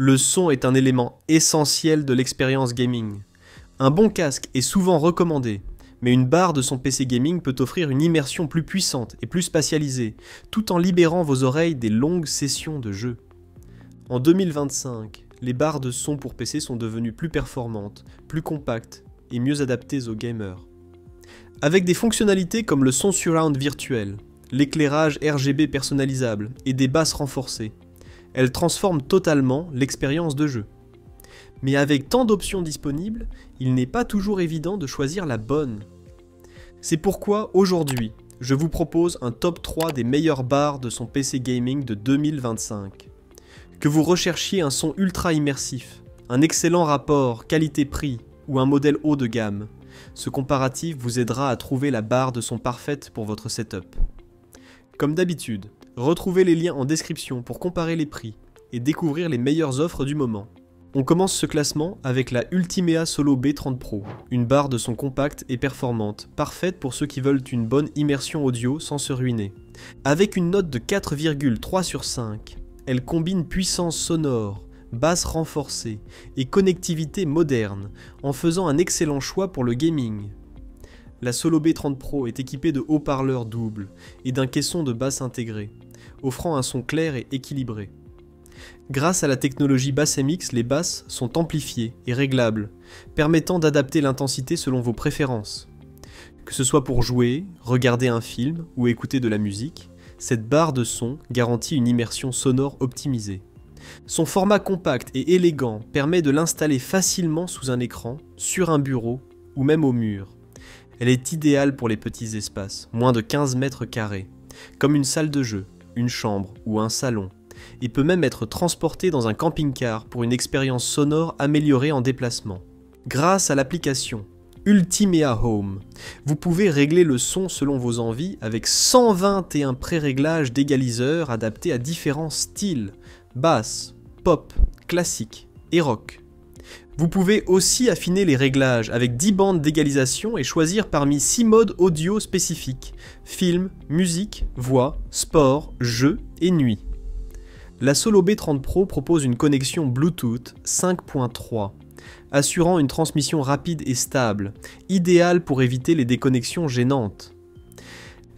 Le son est un élément essentiel de l'expérience gaming. Un bon casque est souvent recommandé, mais une barre de son PC gaming peut offrir une immersion plus puissante et plus spatialisée, tout en libérant vos oreilles des longues sessions de jeu. En 2025, les barres de son pour PC sont devenues plus performantes, plus compactes et mieux adaptées aux gamers. Avec des fonctionnalités comme le son surround virtuel, l'éclairage RGB personnalisable et des basses renforcées, elles transforment totalement l'expérience de jeu. Mais avec tant d'options disponibles, il n'est pas toujours évident de choisir la bonne. C'est pourquoi aujourd'hui, je vous propose un top 3 des meilleures barres de son PC gaming de 2025. Que vous recherchiez un son ultra immersif, un excellent rapport qualité-prix ou un modèle haut de gamme, ce comparatif vous aidera à trouver la barre de son parfaite pour votre setup. Comme d'habitude, retrouvez les liens en description pour comparer les prix et découvrir les meilleures offres du moment. On commence ce classement avec la Ultimea Solo B30 Pro, une barre de son compacte et performante, parfaite pour ceux qui veulent une bonne immersion audio sans se ruiner. Avec une note de 4,3 sur 5, elle combine puissance sonore, basse renforcée et connectivité moderne, en faisant un excellent choix pour le gaming. La Solo B30 Pro est équipée de haut-parleurs doubles et d'un caisson de basse intégré, offrant un son clair et équilibré. Grâce à la technologie Bass MX, les basses sont amplifiées et réglables, permettant d'adapter l'intensité selon vos préférences. Que ce soit pour jouer, regarder un film ou écouter de la musique, cette barre de son garantit une immersion sonore optimisée. Son format compact et élégant permet de l'installer facilement sous un écran, sur un bureau ou même au mur. Elle est idéale pour les petits espaces, moins de 15 mètres carrés, comme une salle de jeu, une chambre ou un salon, et peut même être transportée dans un camping-car pour une expérience sonore améliorée en déplacement. Grâce à l'application Ultimea Home, vous pouvez régler le son selon vos envies avec 121 pré-réglages d'égaliseurs adaptés à différents styles, basse, pop, classique et rock. Vous pouvez aussi affiner les réglages avec 10 bandes d'égalisation et choisir parmi 6 modes audio spécifiques: film, musique, voix, sport, jeu et nuit. La Solo B30 Pro propose une connexion Bluetooth 5.3, assurant une transmission rapide et stable, idéale pour éviter les déconnexions gênantes.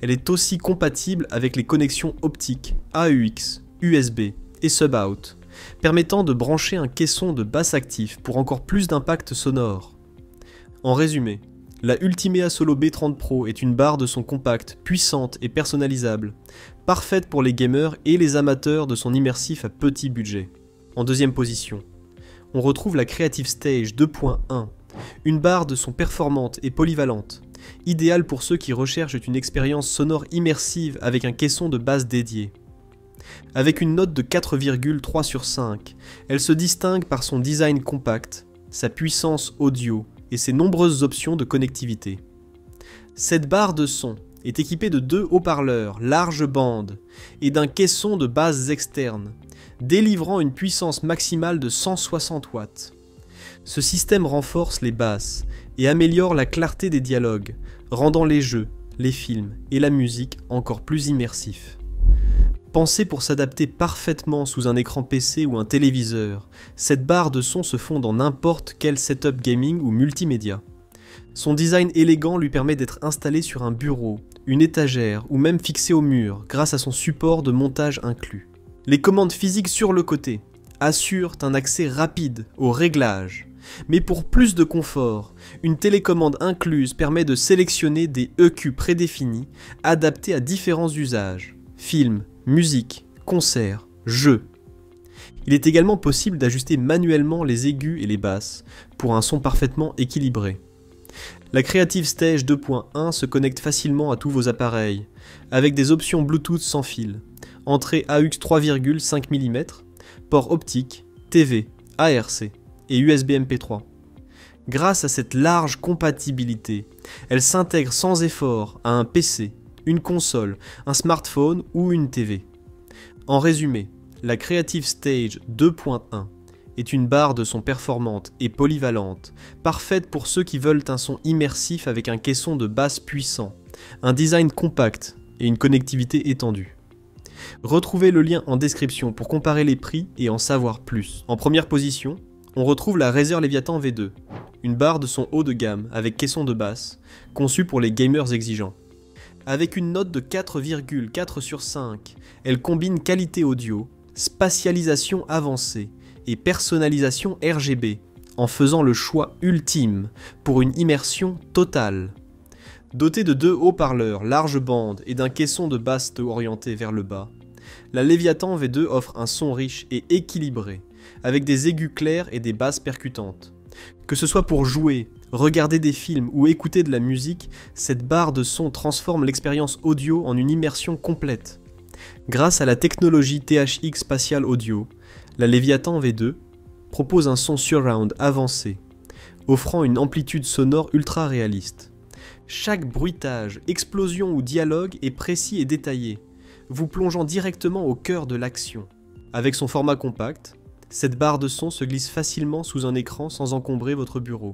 Elle est aussi compatible avec les connexions optiques AUX, USB et Sub-Out, permettant de brancher un caisson de basse actif pour encore plus d'impact sonore. En résumé, la Ultimea Solo B30 Pro est une barre de son compacte, puissante et personnalisable, parfaite pour les gamers et les amateurs de son immersif à petit budget. En deuxième position, on retrouve la Creative Stage 2.1, une barre de son performante et polyvalente, idéale pour ceux qui recherchent une expérience sonore immersive avec un caisson de basse dédié. Avec une note de 4,3 sur 5, elle se distingue par son design compact, sa puissance audio et ses nombreuses options de connectivité. Cette barre de son est équipée de 2 haut-parleurs large bande et d'un caisson de basse externe, délivrant une puissance maximale de 160 watts. Ce système renforce les basses et améliore la clarté des dialogues, rendant les jeux, les films et la musique encore plus immersifs. Pensée pour s'adapter parfaitement sous un écran PC ou un téléviseur, cette barre de son se fond dans n'importe quel setup gaming ou multimédia. Son design élégant lui permet d'être installé sur un bureau, une étagère ou même fixé au mur grâce à son support de montage inclus. Les commandes physiques sur le côté assurent un accès rapide aux réglages, mais pour plus de confort, une télécommande incluse permet de sélectionner des EQ prédéfinis adaptés à différents usages, films, musique, concerts, jeux. Il est également possible d'ajuster manuellement les aigus et les basses pour un son parfaitement équilibré. La Creative Stage 2.1 se connecte facilement à tous vos appareils, avec des options Bluetooth sans fil, entrée AUX 3,5 mm, port optique, TV, ARC et USB MP3. Grâce à cette large compatibilité, elle s'intègre sans effort à un PC, une console, un smartphone ou une TV. En résumé, la Creative Stage 2.1 est une barre de son performante et polyvalente, parfaite pour ceux qui veulent un son immersif avec un caisson de basse puissant, un design compact et une connectivité étendue. Retrouvez le lien en description pour comparer les prix et en savoir plus. En première position, on retrouve la Razer Leviathan V2, une barre de son haut de gamme avec caisson de basse, conçue pour les gamers exigeants. Avec une note de 4,4 sur 5, elle combine qualité audio, spatialisation avancée et personnalisation RGB, en faisant le choix ultime pour une immersion totale. Dotée de 2 haut-parleurs large bande et d'un caisson de basse orienté vers le bas, la Leviathan V2 offre un son riche et équilibré, avec des aigus clairs et des basses percutantes. Que ce soit pour jouer, regarder des films ou écouter de la musique, cette barre de son transforme l'expérience audio en une immersion complète. Grâce à la technologie THX Spatial Audio, la Leviathan V2 propose un son surround avancé, offrant une amplitude sonore ultra réaliste. Chaque bruitage, explosion ou dialogue est précis et détaillé, vous plongeant directement au cœur de l'action. Avec son format compact, cette barre de son se glisse facilement sous un écran sans encombrer votre bureau.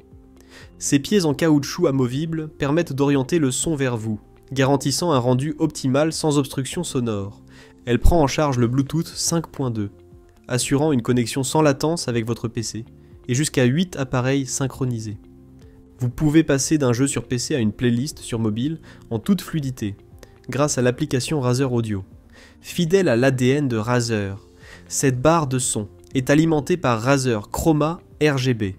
Ses pieds en caoutchouc amovibles permettent d'orienter le son vers vous, garantissant un rendu optimal sans obstruction sonore. Elle prend en charge le Bluetooth 5.2, assurant une connexion sans latence avec votre PC, et jusqu'à 8 appareils synchronisés. Vous pouvez passer d'un jeu sur PC à une playlist sur mobile en toute fluidité, grâce à l'application Razer Audio. Fidèle à l'ADN de Razer, cette barre de son est alimentée par Razer Chroma RGB,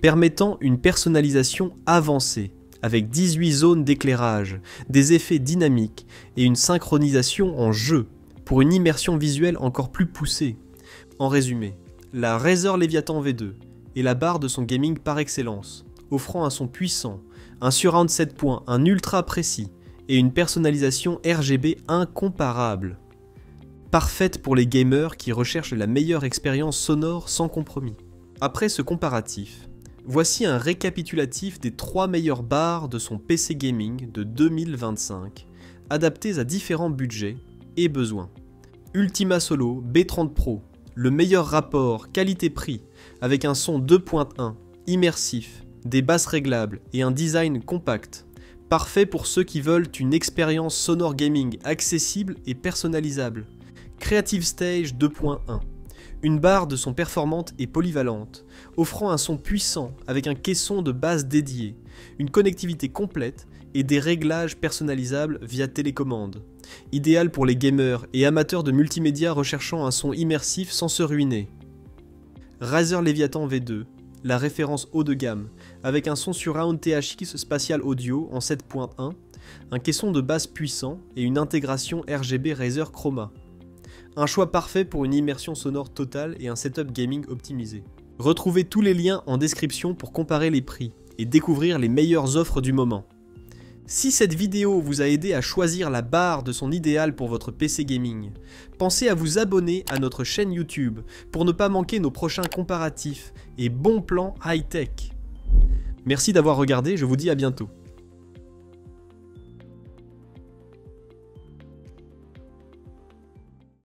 permettant une personnalisation avancée, avec 18 zones d'éclairage, des effets dynamiques et une synchronisation en jeu, pour une immersion visuelle encore plus poussée. En résumé, la Razer Leviathan V2 est la barre de son gaming par excellence, offrant un son puissant, un surround 7 points, un ultra précis et une personnalisation RGB incomparable. Parfaite pour les gamers qui recherchent la meilleure expérience sonore sans compromis. Après ce comparatif, voici un récapitulatif des 3 meilleures barres de son PC gaming de 2025, adaptées à différents budgets et besoins. Ultima Solo B30 Pro, le meilleur rapport qualité-prix avec un son 2.1, immersif, des basses réglables et un design compact. Parfait pour ceux qui veulent une expérience sonore gaming accessible et personnalisable. Creative Stage 2.1, une barre de son performante et polyvalente, offrant un son puissant avec un caisson de basse dédié, une connectivité complète et des réglages personnalisables via télécommande. Idéal pour les gamers et amateurs de multimédia recherchant un son immersif sans se ruiner. Razer Leviathan V2, la référence haut de gamme, avec un son surround THX Spatial Audio en 7.1, un caisson de basse puissant et une intégration RGB Razer Chroma. Un choix parfait pour une immersion sonore totale et un setup gaming optimisé. Retrouvez tous les liens en description pour comparer les prix et découvrir les meilleures offres du moment. Si cette vidéo vous a aidé à choisir la barre de son idéal pour votre PC gaming, pensez à vous abonner à notre chaîne YouTube pour ne pas manquer nos prochains comparatifs et bons plans high-tech. Merci d'avoir regardé, je vous dis à bientôt.